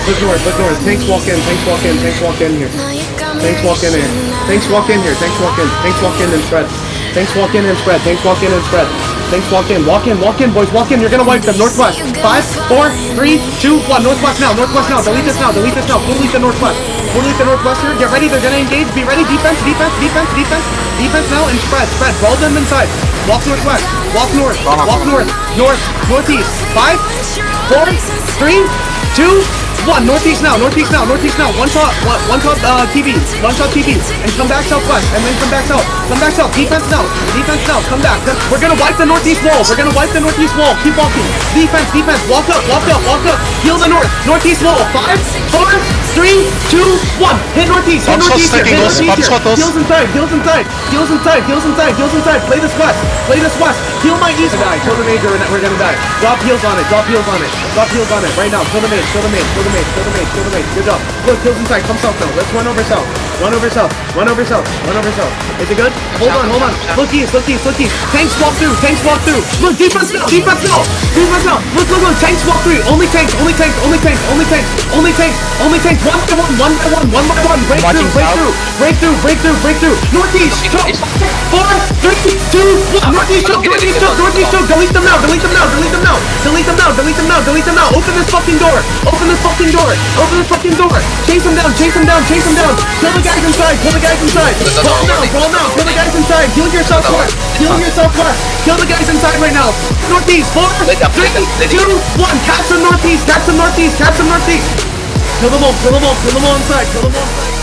Look north, look north. Tanks walk in, tanks walk in, tanks walk in here. Tanks walk in here. Tanks walk in here, tanks walk in. Tanks walk in and spread. Tanks walk in and spread. Tanks walk in and spread. Tanks walk in, boys, walk in. You're gonna wipe them. Northwest. 5, 4, 3, 2, 1. Northwest now, northwest now. Delete this now, delete this now. Fully to northwest. Fully to northwest here. Get ready, they're gonna engage. Be ready. Defense, defense, defense, defense. Defense now and spread, spread. Roll them inside. Walk northwest. Walk north. Walk north. North. Northeast. 5, 4, 3, 2, 1. Northeast now, northeast now, northeast now. One shot TV, one shot TV, and come back southwest, and then come back south. Come back south. Defense now, come back. We're gonna wipe the northeast wall. We're gonna wipe the northeast wall. Keep walking. Defense, defense. Walk up, walk up, walk up. Heal the north. Northeast wall. 5, 4, 3, 2, 1. Hit northeast. Hit northeast here. Hit northeast here. Heals inside. Heals inside. Heals inside. Heals inside. Heals inside. Play this west. Play this west. Heal my east. Die. Kill the major. We're gonna die. Drop heals on it. Drop heals on it. Drop heals on it. Right now. Kill the mage. Kill the mage. Kill the mage. Kill the mage. Kill the mage. Good job. Look, kills inside. Come south now. Let's run over south. Run over south. Run over south. Run over south. Is it good? Hold on. Hold on. Look east. Look east. Look east. Tanks walk through. Tanks walk through. Look, defense now. Defense now. Defense now. Look, look, look. Tanks walk through. Only tanks. Only tanks. Only tanks. Only tanks. Only tanks. Only tanks. One by one. One by one. One by one. Break through. Break through. Break through. Break through. Break through. Northeast. 4, 3, 2, 1. Northeast choke. Northeast choke. Northeast choke. Delete them now. Delete them now. Delete them now. Delete them now. Delete them now. Delete them now. Open this fucking door. Open this fucking door. Open this fucking door. Chase them down. Chase them down. Chase them down. Kill the guys inside. Kill the guys inside. Roll now. Roll now. Kill the guys inside. Heal yourself west. Heal yourself west. Kill the guys inside right now. Northeast. 4, 3, 2, 1. Catch them northeast. Catch them northeast. Catch them northeast. Kill them all. Kill them all. Kill them all inside. Kill them all inside.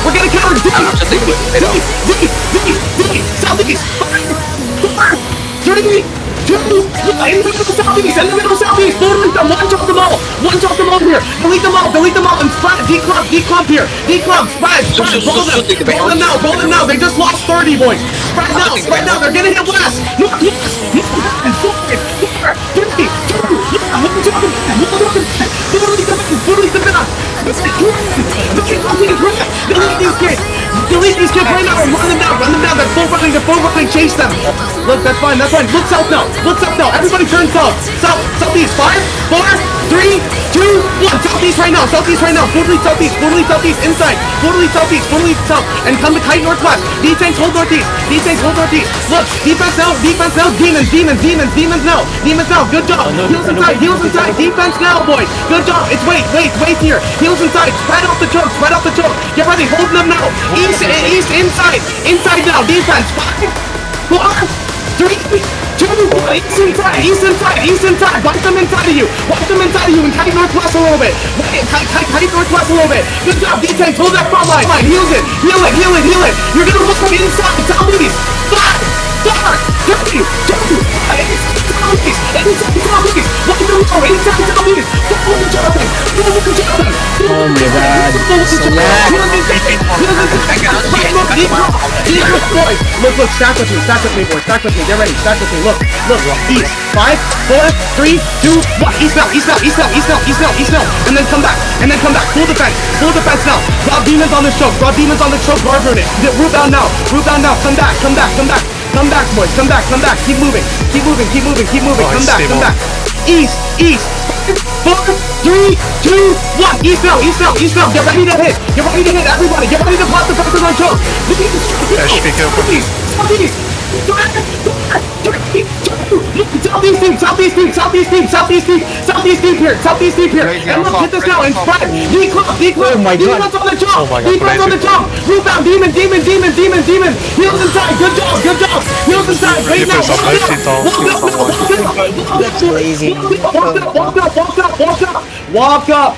We're gonna counter D! Southeast! 4, 3, 2, 1, in the middle southeast! In the middle southeast! Literally them! One shot them all! One shot them all here! Delete them all! Delete them all! And spread! D-clump here! D-clump! Spread! Roll them! Roll them now! Roll them now! They just lost 30, boys! Spread now! Spread now! They're gonna hit west! North! Yes! 4, 3, 2, 1! Literally the back! Delete these kids! Delete these kids right now and run them down! Run them down! They're full running! They're full running! Chase them! Look, that's fine! That's fine! Look south now! Look south now! Everybody turn south! South! Southeast! 5, 4, 3, 2, 1! Southeast right now! Southeast right now! Totally southeast! Totally southeast! Inside! Totally southeast! Totally south! And come to kite northwest! D-tanks hold northeast! D-tanks hold northeast! Look! Defense now! Defense now! Demons! Demons! Demons! Demons now! Demons now! Good job! Heals inside! Heals inside! Defense now, boys! Good job! It's wait here! Heals inside! Spread off the choke! Spread off the choke! Get ready! Hold them now! East, inside! Inside now! Defense! 5, 4, 3, 2, 1! East inside! East inside! East inside! Wipe them inside of you! Wipe them inside of you and kite northwest a little bit! Kite northwest a little bit! Good job! D-tanks! Hold that front line! Heal it! Heal it! Heal it! Heal it! You're gonna look from inside! Southeast! 5, 4, 3, 2, 1! Southeast! Inside southeast! Wipe them low! Inside southeast! Oh my god. Look, stack with me, boys, stack with me, get ready, stack with me, look, east, 5, 4, 3, 2, 1, east now, and then come back, full defense now, drop demons on the choke, guard rune it, root down now, come back, boys, come back, keep moving, come back, east, 4, 3, 2, 1, east now, get ready to hit, everybody, get ready to pop the fuckers on choke, Southeast deep here, and look, hit this now, and spread, D-clump, demons on the choke, root down, demon, heals inside, good job, heals inside, right now,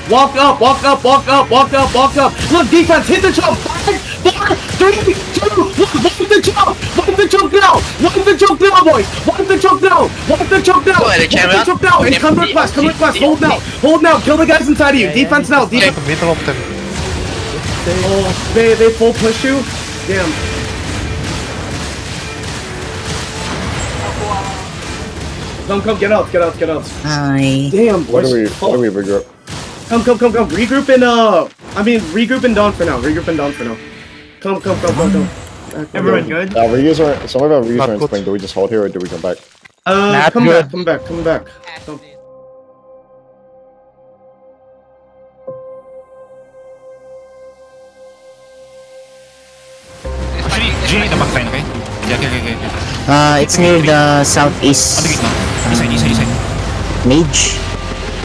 walk up, look, defense, hit the choke, 5, 4, 3, 2, 1, wipe the choke now, boys, wipe the choke now, and come request, hold now, kill the guys inside of you, defense now, oh, they full push you, damn. Come, get out. Hi. Damn, What do we regroup? Come, regroup in, regroup in dawn for now, Come. Everyone good? Some of our reuse Not are in good. spring. Do we just hold here or do we come back? Not Come good. back, come back, come back. Come- Actually, G the backline, okay? Yeah, okay. It's near the On the southeast. gate now. East side. Mage.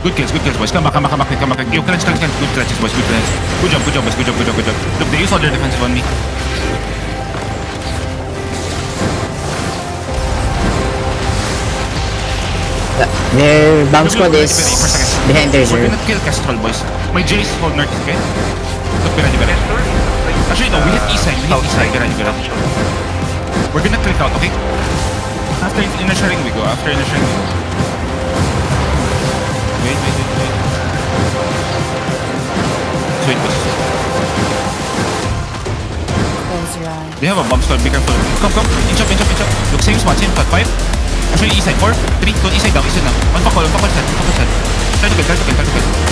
Good kills, boys. Come back. Yo, clutch. Good clutches, boys. Good clutch. Good job, boys. Good job. Look, they use all their defensive on me. Their bomb Look, squad is ready for seconds. behind their We're zerg. gonna kill Castrol, boys. My Jace hold north, okay? Look, be ready. Actually, no, we hit east side. Be ready. We're gonna click out, okay? After inner sharing, we go. Wait. Wait, boys. Close your eyes. They have a bomb squad, be careful. Come. Inch up. Look, same spot, 5. Actually, east side, 4, 3, go east side down. One fuck set. Try to kill.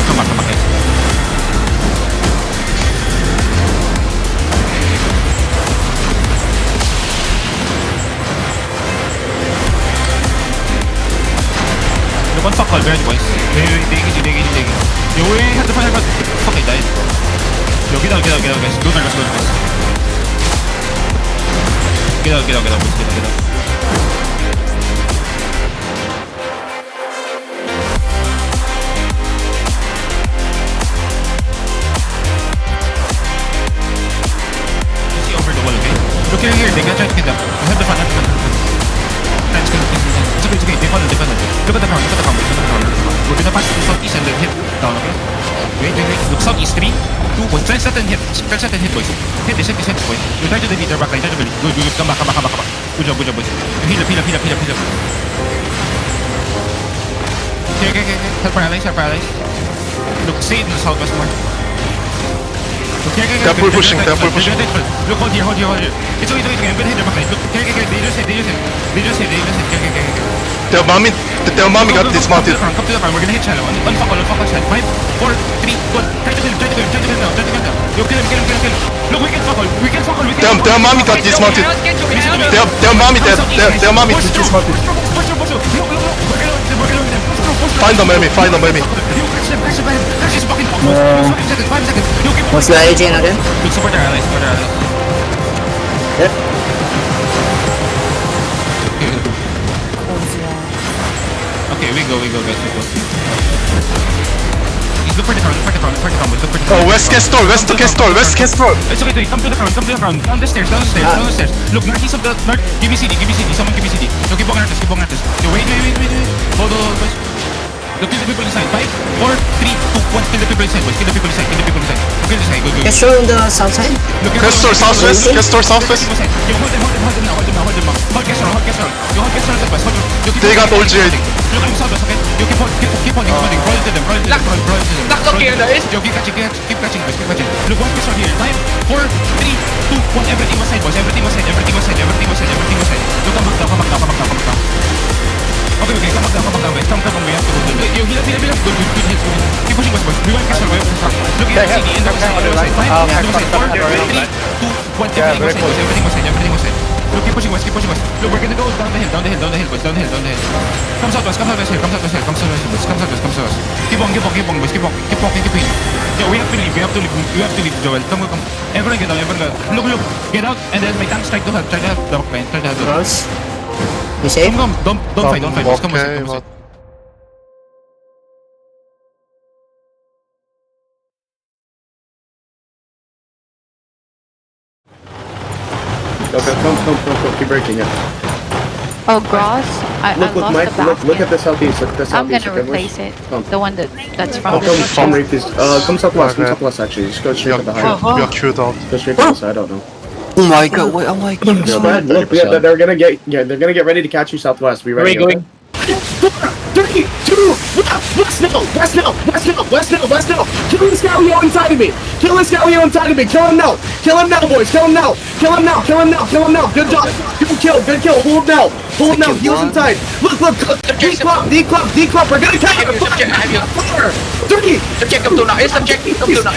Come back, guys. Look, one fuck call, very boys. Digging. Yo, we have the final, but fuck, I died. Yo, get out, guys. Go, guys. Get out, boys. Look here, they can try to get them. We have the fun. It's okay. They follow. Look at the ground. We're gonna pass to the southeast and then hit down, okay? Wait. Look, southeast, 3, 2, 1. Try set and hit, boys. Hit this, boys. You try to defeat their backline, Good. Come back. Good job, boys. Heal up. Okay. Help paralyze. Look, stay in the southwest more. Okay. They're full pushing. Look, hold here. It's okay. I'm gonna hit their backline. Look, okay. They just hit. Their mommy got dismounted. Come to the front. We're gonna hit channel. One fuck all side. 5, 4, 3, go. Try to kill now. Yo, kill him. Look, we can fuck all. Their mommy got dismounted. Their mommy dismounted. Find them, enemy. What's the agent again? Look, support their allies. Yep. Close your eyes. Okay, we go, guys. Look for the crown. Oh, West Castor. It's okay, come to the crown. Down the stairs. Look, northeast of the north. Give me CD. Someone give me CD. No, keep walking at this. Yo, wait. Hold on, boys. Look, kill the people inside. 5, 4, 3, 2, 1. Kill the people inside, boys. Kill the people inside. Okay, this side. Go. Castro on the south side. Look, Castor southwest. Yo, hold them now. Hold Castor. Yo, hold Castor at the west. They got old G8. Look, I'm southwest, okay? Yo, keep holding. Roll to them. Yo, keep catching, boys. Look, one Castor here. 5, 4, 3, 2, 1. Everything was side, boys. Everything was side. Look, come back now. Okay, come back down, guys. Come, we have to go. Yo, heal up. Good hits. Keep pushing, boys. We want Castor. Look at CD in the side. 5, 4, 3, 2, 1. Everything was side. Look, keep pushing, boys. Look, we're gonna go down the hill, boys. Down the hill. Come southwest here. Keep on, boys. Keep walking. Yo, we have to leave, Joel. Come. Everyone get down. Look. Get out, and then my tanks try to have the backline. Cross. You safe? Come. Don't fight, boys. Come Okay, on. but Okay, come. Keep breaking it. Oh, Gross. I Look, lost Mike. the basket. Look at the southeast. I'm gonna replace it. Come. The one that's from Oh, the come right this. Come southwest. Okay. Actually. Just go we straight to the high. are queued out. Go straight to the side. I don't know. Oh my god, wait, oh my god. Go ahead. Look, they're gonna get ready to catch you southwest. Be ready. Where are you going? Okay? 3, 2, 2, 1, west now, west now, west now, west now, west now. Kill this Galio inside of me. Kill this Galio inside of me. Kill him now. Kill him now, boys. Kill him now. Kill him now. Kill him now. Kill him now. Good job. Good kill. Good kill. Hold now. Hold now. Heals inside. Look. D-club. We're gonna catch him. 4, 3. Subject, come to now. Come to now.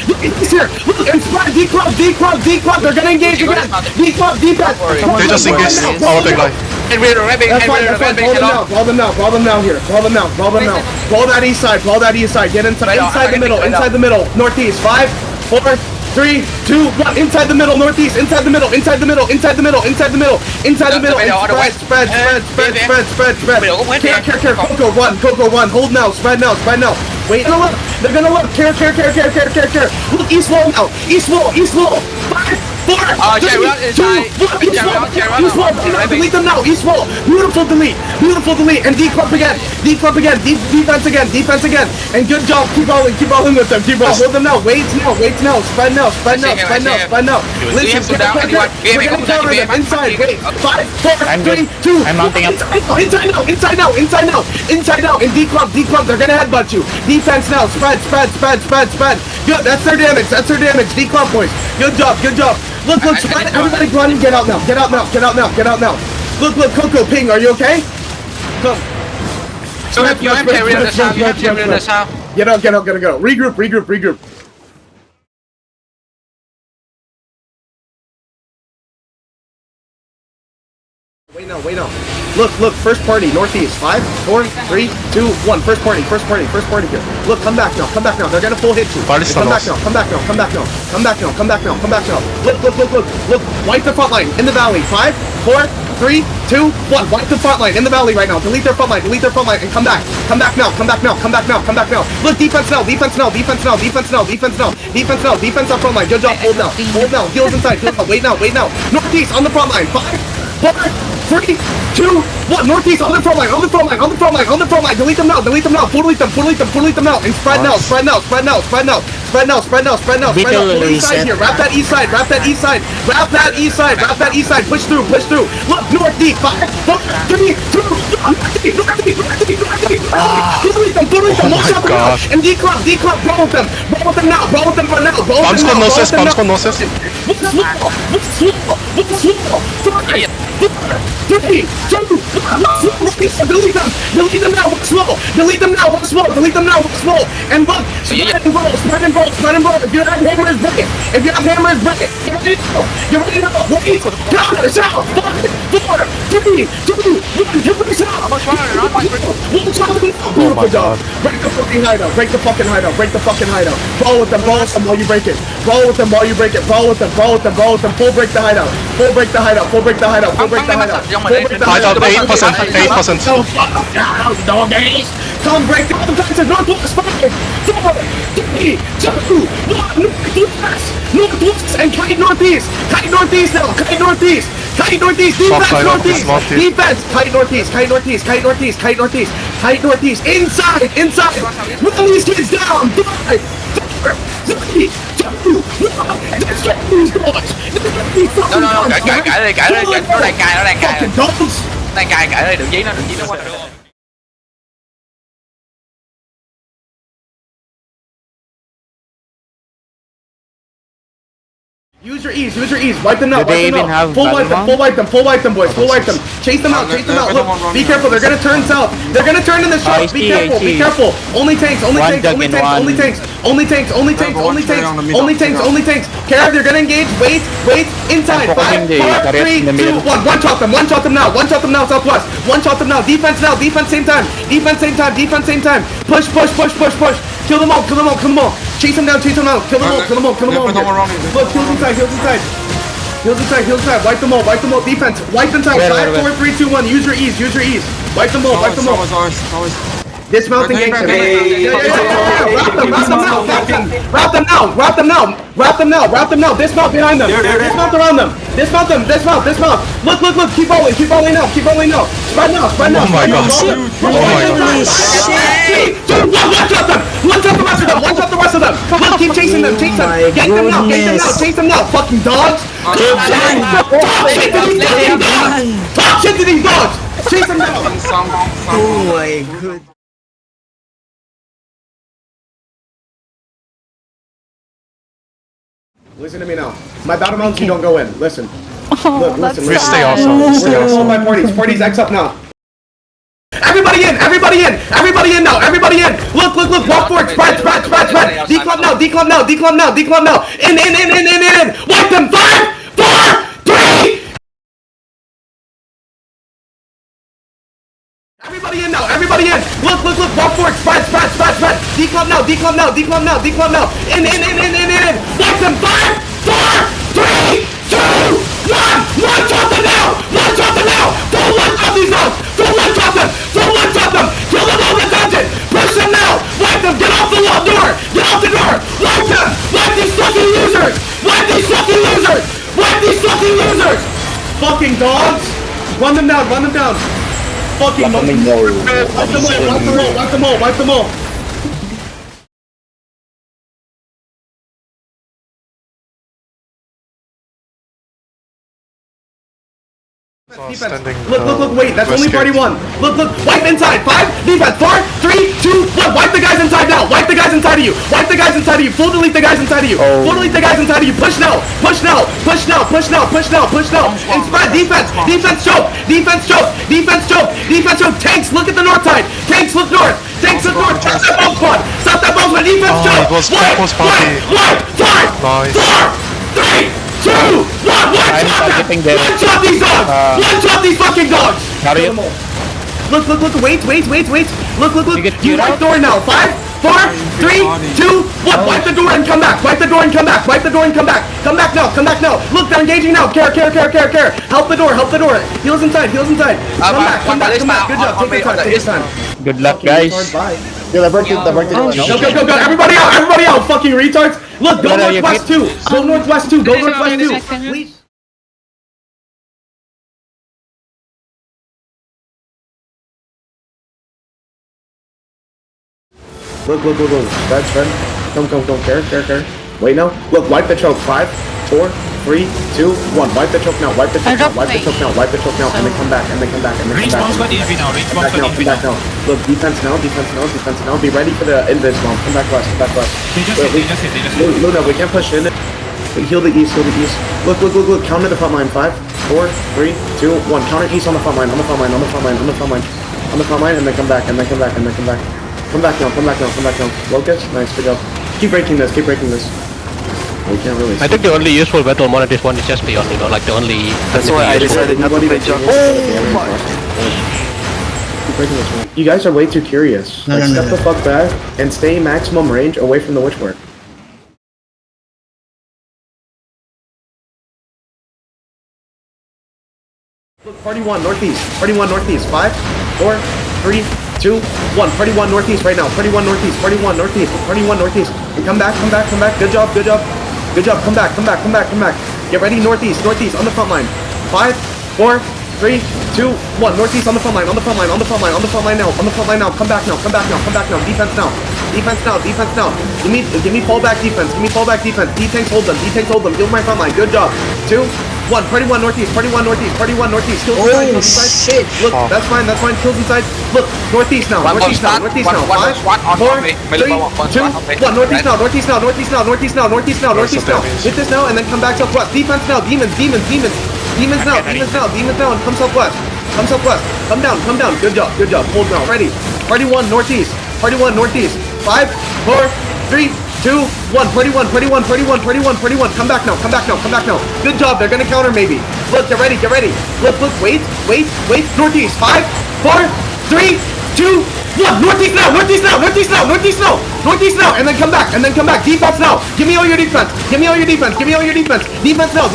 Look, he's here. Look, and spread. D-club. They're gonna engage again. D-club. Defense. They just engaged our big line. And we're rabbing. That's fine. Brawl them now here. Brawl that east side. Get inside the middle. Northeast. 5, 4, 3, 2, 1. Inside the middle. Northeast. Inside the middle. Spread. Care. Coco, run. Hold now. Spread now. Wait. They're gonna look. Care. Look, east wall now. East wall. 5, 4, 3, 2, 1. East wall. Delete them now. East wall. Beautiful delete. And D-club again. Defense again. And good job. Keep rolling with them. Hold them now. Wait now. Spread now. Listen, we're gonna counter them. Inside. Wait. 5, 4, 3, 2. I'm mounting up. Inside now. And D-club. They're gonna headbutt you. Defense now. Spread. Good. That's their damage. D-club boys. Good job. Look. Spread. Everybody run and get out now. Look. Coco, Ping. Are you okay? Come. You have carry on the south. Get out. Regroup. Wait now. Look, first party, northeast. 5, 4, 3, 2, 1. First party here. Look, come back now. They're gonna full hit you. Come back now. Look, wipe the front line in the valley. 5, 4, 3, 2, 1. Wipe the front line in the valley right now. Delete their front line, and come back now. Look, defense now. Defense up front line. Good job. Hold now. Heals inside. Wait now. Northeast on the front line. 5, 4, 3, 2, 1. Northeast on the front line. Delete them now. Fully them now. And spread now. East side here. Wrap that east side. Push through. Look, north deep. 5, 4, 3, 2, 1. Delete them. Oh my gosh. And D-club. Brawl with them now. Bombs con noses. Delete them now. And look, spread and roll. If you have hammers, break it. You're ready now. Wait. Count us out. 5, 4, 3, 2, 1. Everybody's out. Beautiful job. Break the fucking hideout. Brawl with them while you break it. Full break the hideout. Hideout 8%. Dog days. Come break the defensive. Northwest. 5, 4, 3, 2, 1. Northwest and kite northeast now. Kite northeast. Defense. Kite northeast. Inside. Run these kids down. 5, 4, 3, 2, 1. Let's get these dogs. No, cãi đây. Fucking dogs. Này cãi đây, đừng dí nó qua. Use your ease. Wipe them out. Do they even have Full wipe them, boys. Chase them out. Look, be careful. They're gonna turn south. They're gonna turn in the shop. Be careful. Only tanks. Care, they're gonna engage. Wait. Inside. 5, 4, 3, 2, 1. One shot them now. Southwest. One shot them now. Defense now. Defense same time. Push. Kill them all. Chase them down. Kill them all. Look, heals inside. Wipe them all. Defense. Wipe inside. 5, 4, 3, 2, 1. Use your ease. Wipe them all. Dismounting gangster. Wrap them now. Dismount behind them. Dismount around them. Dismount. Look. Keep rolling now. Spread now. Oh my gosh. One shot the rest of them. Look, keep chasing them. Get them now. Chase them now. Fucking dogs. Talk shit to these dogs. Chase them down. Oh my god. Listen to me now. My battle mounts, you don't go in. Listen. Oh, that's listen. We stay sad. also. We We're stay gonna also. hold my parties. Parties X up now. Everybody in! Everybody in! Everybody in now! Everybody in! Look! Walk forward! Spread! Declub now! Declub now! In! Wipe them! 5, 4, 3! Everybody in now! Everybody in! Look! Walk forward! Spread! Declub now! In! Wipe them! 5, 4, 3, 2, 1! One shot them now! Full one shot these dogs! Full one shot them! Kill them all in dungeon! Push them now! Wipe them! Get off the wall door! Get off the door! Wipe them! Wipe these fucking losers! Fucking dogs! Run them down! Fucking monkeys! Wipe them all! Defense. Look, wait, that's only party 1. Look, wipe inside. 5, defense. 4, 3, 2, 1. Wipe the guys inside now. Full delete the guys inside of you. Push now. And spread. Defense choke. Tanks, look at the north side. Tanks, look north. Stop that bomb squad. Defense choke. It was purpose party. Wipe. 5, Nice. 4, 3, 2, 1. One shot these dogs. One shot these fucking dogs. Look, wait. Look. You wipe door now. 5, 4, 3, 2, 1. Wipe the door and come back. Come back now. Look, they're engaging now. Care. Help the door. Heals inside. Come back. Good job. Take your time. Good luck, guys. Bye. Yeah, that worked. Go. Everybody out. Fucking retards. Look, go northwest 2. Go northwest 2. Please. Look. Spread. Come. Care. Wait now. Look, wipe the choke. 5, 4, 3, 2, 1. Wipe the choke now. And then come back. Range bombs got EV now. Come back now. Look, defense now. Be ready for the invis bomb. Come back west. They just hit. Luna, we can't push in. Heal the east. Look. Counter the front line. 5, 4, 3, 2, 1. Counter east on the front line. On the front line, and then come back. Come back now. Locust, nice, good job. Keep breaking this. We can't really. I think the only useful battle mod at this one is just beyond, like the only. That's why I decided not to play jungle. Keep breaking this one. You guys are way too curious. Step the fuck back and stay maximum range away from the witchwork. Look, party 1 northeast. 5, 4, 3, 2, 1. Party 1 northeast right now. Party 1 northeast. And come back. Good job. Come back. Get ready, northeast on the front line. 5, 4, 3, 2, 1. Northeast on the front line now. Come back now. Defense now. Give me fallback defense. D-tanks hold them. Heal my front line. Good job. 2, 1. Party 1 northeast. Kills inside. Shit. Look, that's fine. Kills inside. Look, northeast now. 5, 4, 3, 2, 1. Northeast now. Hit this now and then come back southwest. Defense now. Demons now. And come southwest. Come down. Good job. Hold now. Ready. Party 1 northeast. 5, 4, 3, 2, 1. Party 1. Come back now. Good job. They're gonna counter maybe. Look, get ready. Look. Wait. Northeast. 5, 4, 3, 2, 1. Northeast now. And then come back. Defense now. Give me all your defense. Defense now.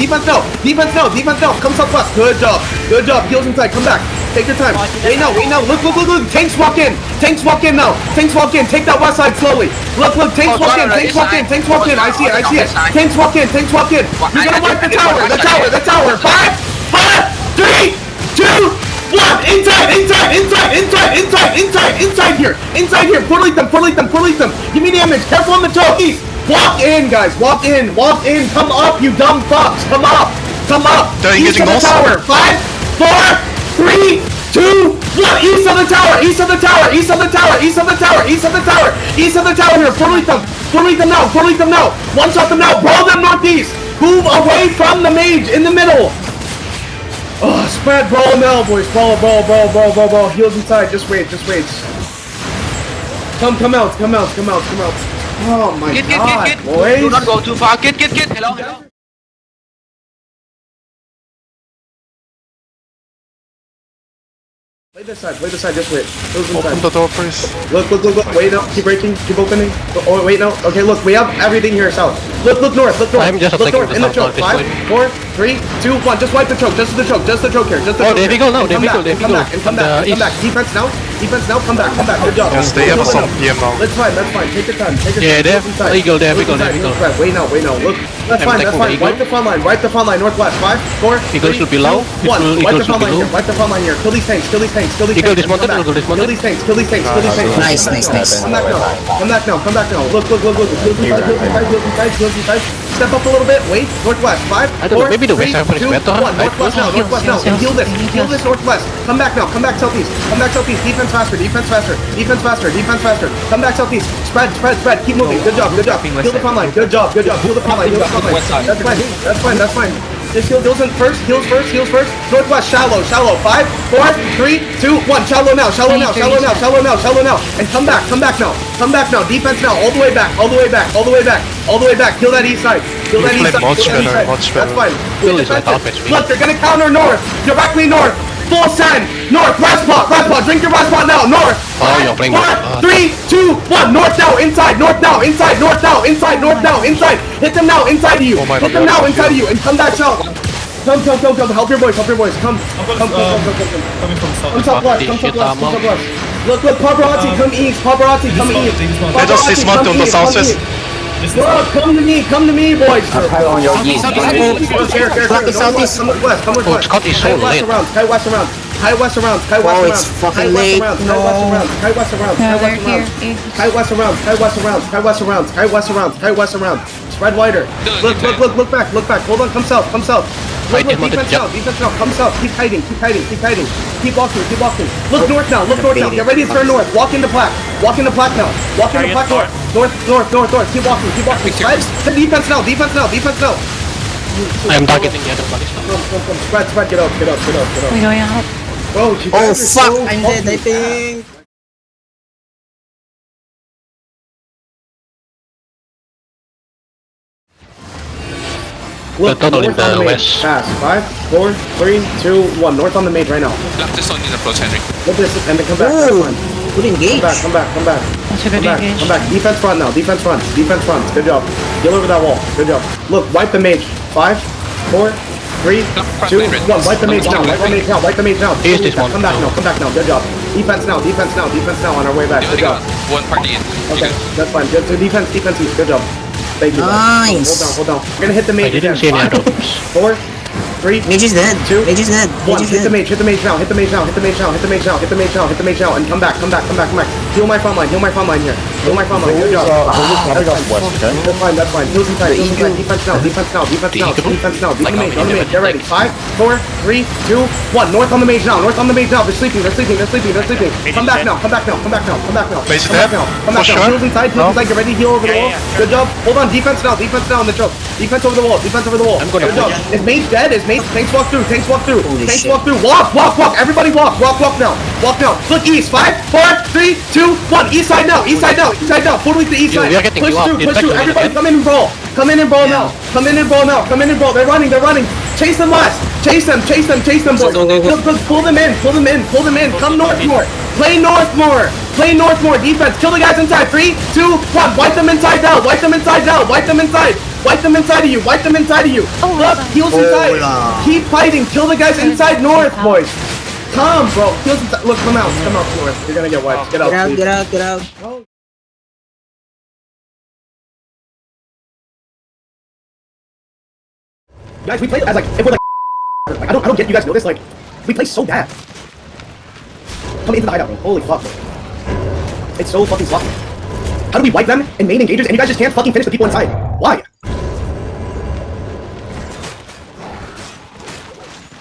Come southwest. Good job. Heals inside. Come back. Take your time. Wait now. Look. Tanks walk in now. Take that west side slowly. Look. Tanks walk in. I see it. Tanks walk in. You're gonna wipe the tower. 5, 4, 3, 2, 1. Inside here. Portalate them. Give me damage. Careful on the toe. Walk in, guys. Walk in. Come up, you dumb fucks. Come up. East of the tower. 5, 4, 3, 2, 1. East of the tower here. Portalate them. Full lead them now. Full lead them now. One shot them now. Brawl them northeast. Move away from the mage in the middle. Oh, spread. Brawl now, boys. Brawl. Heals inside. Just wait. Come out. Oh my god, boys. Do not go too far. Get. Hello. Play this side, just wait. Open the door, please. Look, wait up, keep breaking, keep opening. Oh, wait, no, okay, look, we have everything here south. Look north. I'm just look attacking north, the in the south choke. north, 5, 4, this 3, 2, 1, just wipe the choke, just the choke here, just the choke. Oh, there we go now, And come back, come back. Defense now, come back, good job. Yes, they have some PM now. That's fine, take your time, Yeah, there we go. Wait now, look, that's fine, wipe the front line, northwest, 5, 4, Eagles will be low. 1, wipe the front line here, kill these tanks. Eagle dismounted, Eagle dismounted. Kill these tanks. Nice. Come back now. Look. Heels inside. Step up a little bit. Wait. Northwest. 5, I don't know, 4, maybe the 3, west side is 2, better, 1. Northwest now. And heal this northwest. Come back southeast. Defense faster. Come back southeast. Spread. Keep moving. Good job. Heal the front line. Good job. Heal the front line. That's fine. Just heals first. Northwest, shallow. 5, 4, 3, 2, 1. Shallow now. And come back now. Defense now. All the way back. Kill that east side. Much better. That's fine. Kill is like half HP. Look, they're gonna counter north. Directly north. Full send. North. Rest pot. Drink your rest pot now. North. Oh, you're playing 4, 3, 2, 1. North now. Inside. Hit them now. Inside of you. Oh my Hit them now. Inside of you. And come back south. Come. Help your boys. Come. Come southwest. Look. Paparazzi, come east. They just dismount on the southwest. Look, come to me, boys. Southeast. Oh, Scott is so late. High west around. Oh, it's fucking late. No. High west around. Spread wider. Look back. Hold on, come south. Look, defense now. Come south. Keep hiding. Keep walking. Look north now. Get ready to turn north. Walk into plaque now. North. Keep walking. Spread. Defense now. I am targeting the other body. Come. Spread. Get out. We're going out. Bro, you Oh guys are fuck! so I'm dead. I think. Look, Total in north on the the main. west. Pass. 5, 4, 3, 2, 1. North on the main right now. Lock this on in approach, Henry. Look this and then come back. Ooh. That's fine. Good engage. Come back. That's a good engage. Come back. Defense front now. Defense front. Good job. Get over that wall. Good job. Look, wipe the mage. 5, 4, 3, 2, 1. Wipe the mage now. Here's this one. Come back now. Good job. Defense now on our way back. Good job. One party in. Okay, that's fine. Good. So defense east. Good job. Thank you. Nice. Hold down. We're gonna hit the I mage didn't again. see any 5, items. 4, 3, Mage is dead. 2, Mage is dead. 1. Hit the mage now. Hit the mage now. And come back. Heal my front line here. Good job. That's fine. Heals inside. Defense now. On the mage. Get ready. 5, 4, 3, 2, 1. North on the mage now. They're sleeping. Come back now. Place it there. For sure. Heals inside. Get ready. Heal over the wall. Good job. Hold on. Defense now on the choke. Defense over the wall. I'm gonna Good job. Is mage dead? Tanks walk through. Holy Tanks shit. walk through. Walk. Everybody walk now. Look east. 5, 4, 3, 2, 1. East side now. Full to the east Yo, side. we are getting Push you up. through. It's actually Everybody good. come in and brawl. Come in and brawl now. They're running. Chase them west. Chase them, boys. Go. Look, pull them in. Come north more. Play north more. Defense. Kill the guys inside. 3, 2, 1. Wipe them inside now. Wipe them inside of you. Oh, Look, heals inside. Hola. Keep fighting. Kill the guys inside north, boys. Come, bro. Heals inside. Look, come out north. You're gonna get wiped. Get out, please. Get out. Guys, we play as if we're I don't get you guys know this. We play so bad. Come into the hideout, bro. Holy fuck. It's so fucking sloppy. How do we wipe them in main engagers and you guys just can't fucking finish the people inside? Why?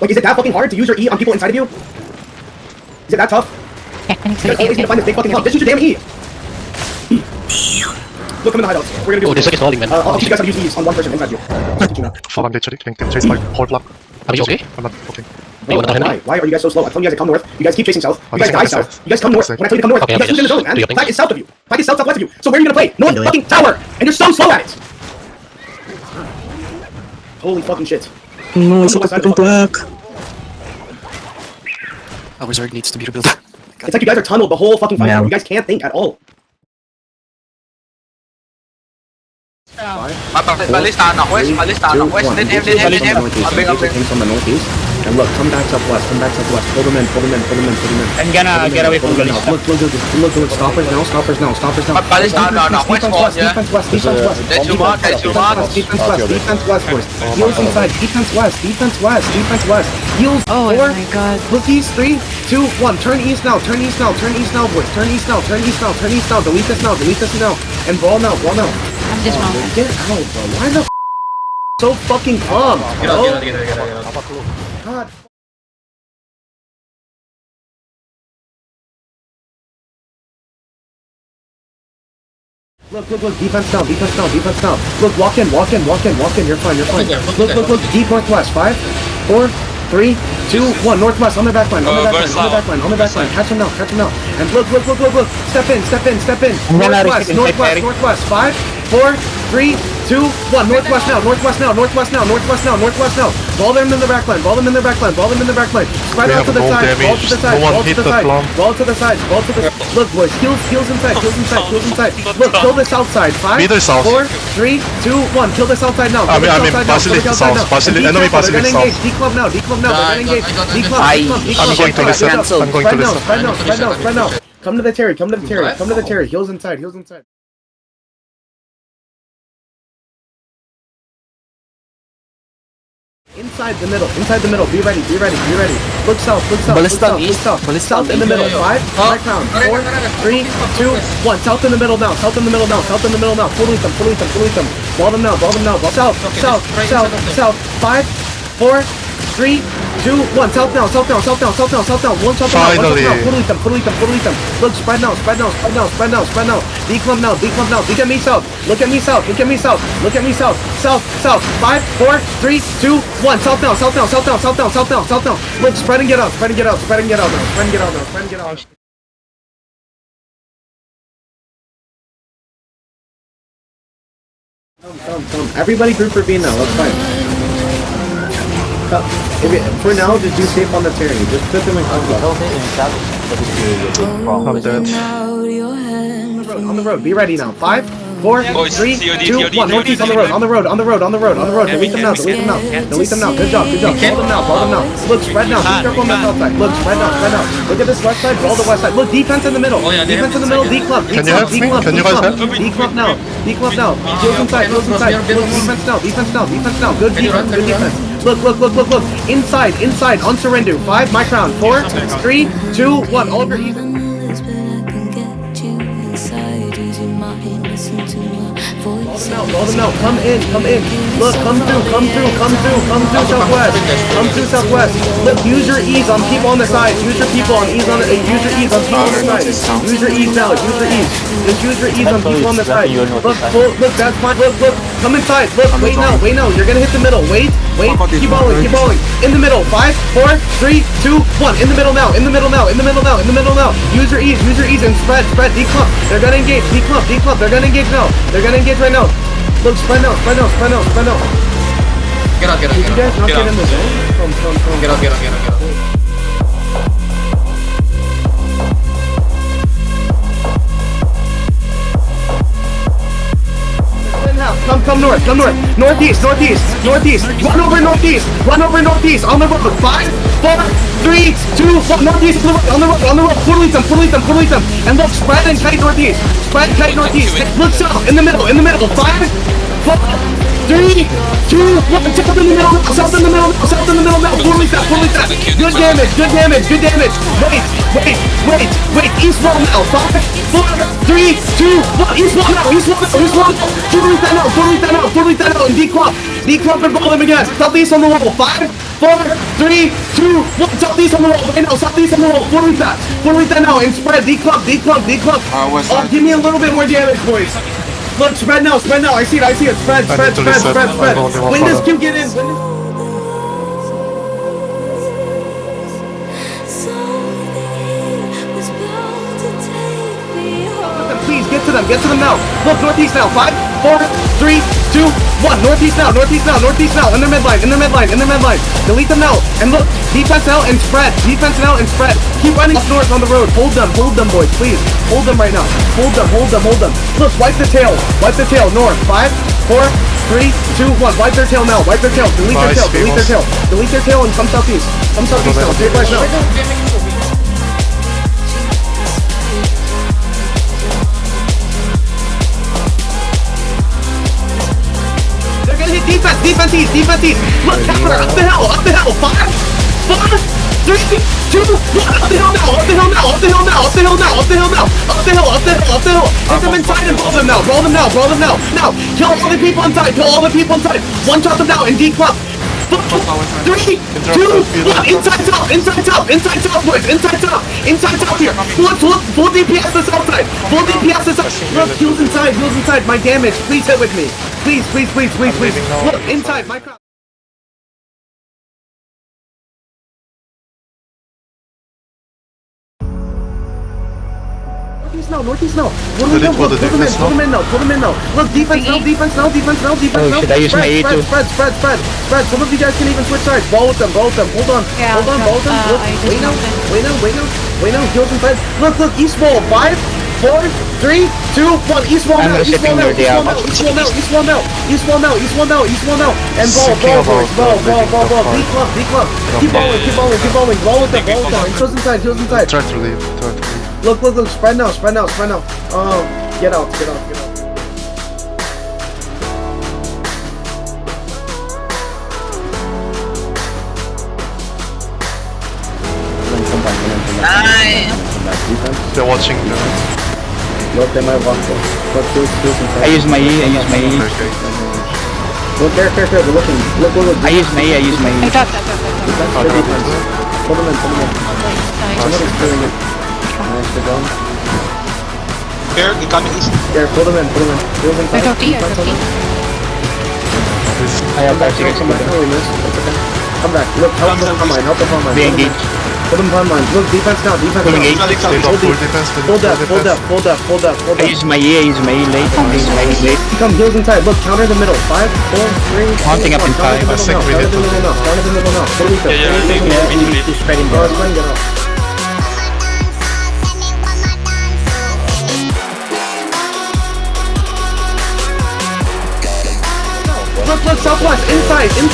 Is it that fucking hard to use your E on people inside of you? Is it that tough? Yeah, I need You guys always need to find this big fucking help. Just use your damn E. Look, come in the hideouts. We're gonna do Oh, this is holding, man. I'll teach you guys how to use these on one person inside you. Fuck, I'm literally getting chased by whole block. Are you okay? I'm not okay. You wanna die now? Why are you guys so slow? I told you guys to come north. You guys keep chasing south. You guys die south. You guys come north. When I tell you to come north, Okay, you guys okay, keep in the zone, just man. do your thing. Flag is south of you. Flag is southwest of you. So where are you gonna play? North fucking tower, and you're so slow at it. Holy fucking shit. No, it's open black. Our zerg needs to be rebuilt. It's like you guys are tunneled the whole fucking fight. Yeah. You guys can't think at all. Balistahan ako, west. Then Things on the northeast. And look, come back southwest. Pull them in. I'm gonna get away from Look, stoppers now. West wall, yeah. Defense west, boys. Heels inside, defense west. Heels, Oh 4, my god. look east, 3, 2, 1. Turn east now, boys. Turn east now. Delete this now. And brawl now. I'm dismounted. Get out, bro. Why the so fucking calm, bro? God. Look, defense down. Look, walk in, you're fine. Look, deep northwest, 5, 4, 3, 2, 1, northwest, on their back line, catch him now, and look, step in, northwest, 5, 4, 3, 2, 1, northwest now, ball them in the back line, spread out to the side, ball to the side, look boys, heels inside, look, kill this outside, 5, Middle south. 4, 3, 2, 1, kill this outside now, I mean, basilisk south, enemy basilisk south. declub now, they're gonna engage, declub, I'm going to listen. spread now, come to the Terry, heels inside. Inside the middle, be ready. Look south. South in the middle, 5, right round, 4, 3, 2, 1, south in the middle now, fully them, ball them now, south, 5, 4, 3, 2, 1, south down, one south down, fully them, look, spread now, declub now, look at me south, south, 5, 4, 3, 2, 1, south down, look, spread and get out. Come. Everybody group for B now, let's fight. For now, just do safe on the Terry. Just put them in combo. I'm dead. On the road, be ready now. 5, 4, 3, 2, 1. Northeast on the road. Delete them now. Good job. Ball them now. Look, spread now. Be careful on the south side. Look, spread now. Look at this west side, ball the west side. Look, defense in the middle. D-club. Can you help me? Can you guys help? D-club now. Heels inside. Look, defense now. Good defense. Look. Inside. On surrender. 5, my crown. 4, 3, 2, 1. All over even. Ball them out. Come in. Look, come through southwest. Look, use your ease on people on the side. Use your people on ease on use your ease on people on the side. Use your ease now. Just use your ease on people on the side. Look, that's fine. Look, come inside. Look, wait now. You're gonna hit the middle. Wait. Keep balling. In the middle. 5, 4, 3, 2, 1. In the middle now. Use your ease and spread. Declub. They're gonna engage. Declub. They're gonna engage now. They're gonna engage right now. Look, spread now. Get out. Did you guys not get in the zone? From. Get out. Come north. Northeast. Run over northeast. On the road. 5, 4, 3, 2, 1. Northeast on the road. Fully them. And look, spread and tight northeast. Look south. In the middle. 5, 4, 3, 2, 1. South in the middle now. Fully that. Good damage. Wait. East wall now. 5, 4, 3, 2, 1. East wall now. Fully that now. And declub and ball them again. Southeast on the wall. 5, 4, 3, 2, 1. Southeast on the wall. Right now. Fully that now. And spread. Declub. Oh, give me a little bit more damage, boys. Look, spread now. I see it. Spread. Win this Q, get in. Please, get to them now. Look, northeast now. 5, 4, 3, 2, 1. Northeast now. In their midline. Delete them now. And look, defense now and spread. Keep running up north on the road. Hold them, boys, please. Hold them right now. Hold them. Look, wipe the tail. North. 5, 4, 3, 2, 1. Wipe their tail now. Delete their tail and come southeast. Now. Take right now. Defense east. Look, counter, up the hill. 5, 4, 3, 2, 1. Up the hill now. Hit them inside and brawl them now. Now, kill all the people inside. One shot them now and declub. 3, 2, 1. Inside south, boys. Inside south here. Full DPS the south side. Look, heals inside. My damage. Please hit with me. Please. Look, inside, my crowd. Northeast now. Put them in now. Look, defense now. Should I use my E too? Spread. Some of you guys can even switch sides. Ball with them. Hold on. Look, wait now. Heals inside. Look, east wall. 5, 4, 3, 2, 1. East wall now. East wall now. And ball. Declub. Keep bowling. Ball with them. Heals inside. Try to leave. Look, spread now. Get out. They're watching. Look, they might walk there. Look, I use my E. Look, they're looking. Look. I use my E. I thought that. Pull them in. Somebody's doing it. Nice to go. Here, coming east. Here, pull them in. Heals inside. I got D. I have back Come back. Come back. Look, help the front line. Be engaged. Pull them front line. Look, defense now. Full engaged. Hold up. I use my E. Late. Come, heals inside. Look, counter the middle. 5, 4, 3, Haunting up in 5. Counter the middle now. Spreading Let's bring it up. Look, southwest, inside, 5,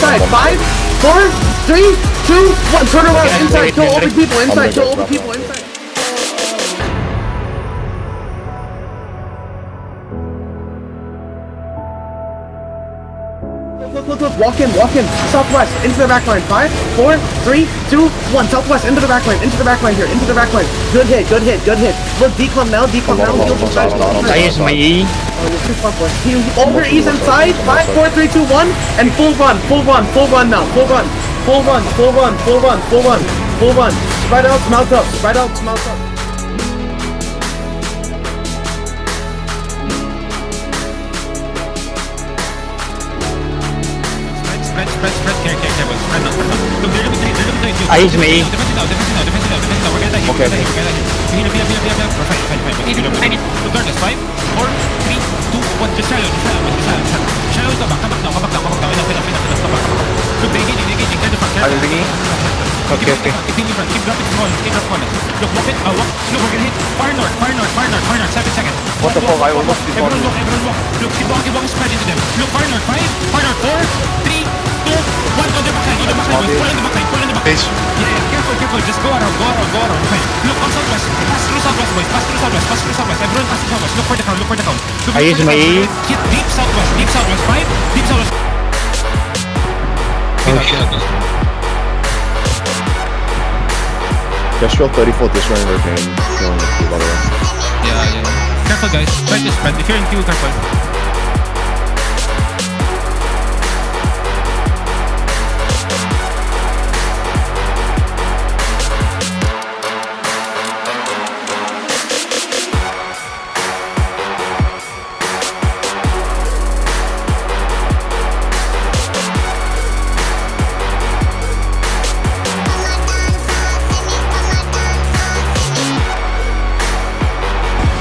4, 3, 2, 1, turn around, inside, kill all the people, inside. Look, walk in, southwest, into the back line, 5, 4, 3, 2, 1, southwest, into the back line here, good hit, look, declum now, I use my E. Over east and side, 5, 4, 3, 2, 1, and full run now, full run. Spread out, mount up. Spread. Careful. Spread now. Look, they're gonna do. I use my E. Defense now. We're gonna die. Okay. We're fine. Look, darkness. 5, 4, 3, 2, 1. Just shallow. Shallow. Come back now. Enough. Look, they're engaging. Clear the front. Are you bringing? Okay. Keep in front. Keep dropping small. Look, walk it. Walk. Slow, we're gonna hit. Far north. 7 seconds. What the fuck? I will look this one. Everyone walk. Look, keep walking. Spread into them. Look, far north. 4, 3, 2, 1. Go the backside. Pull in the backside. Yeah, careful. Just go around. Okay. Look, on southwest. Pass through southwest, boys. Everyone pass through southwest. Look for the count. I use my E. Hit deep southwest. 5. Deep southwest. Oh shit. Kestrel 34 destroying Hurricane. Killing the Q, by the way. Yeah. Careful, guys. Try to spread. If you're in Q, careful.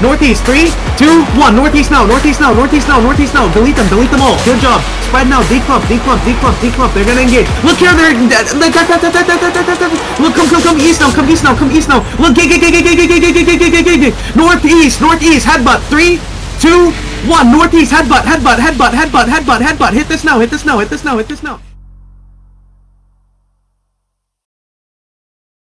Northeast, 3, 2, 1. Northeast now, northeast now, northeast now, northeast now. Delete them all. Good job. Spread now, declump. They're gonna engage. Look here, they're look, come east now, come east now. Look, northeast, headbutt. 3, 2, 1. Northeast, headbutt. Hit this now.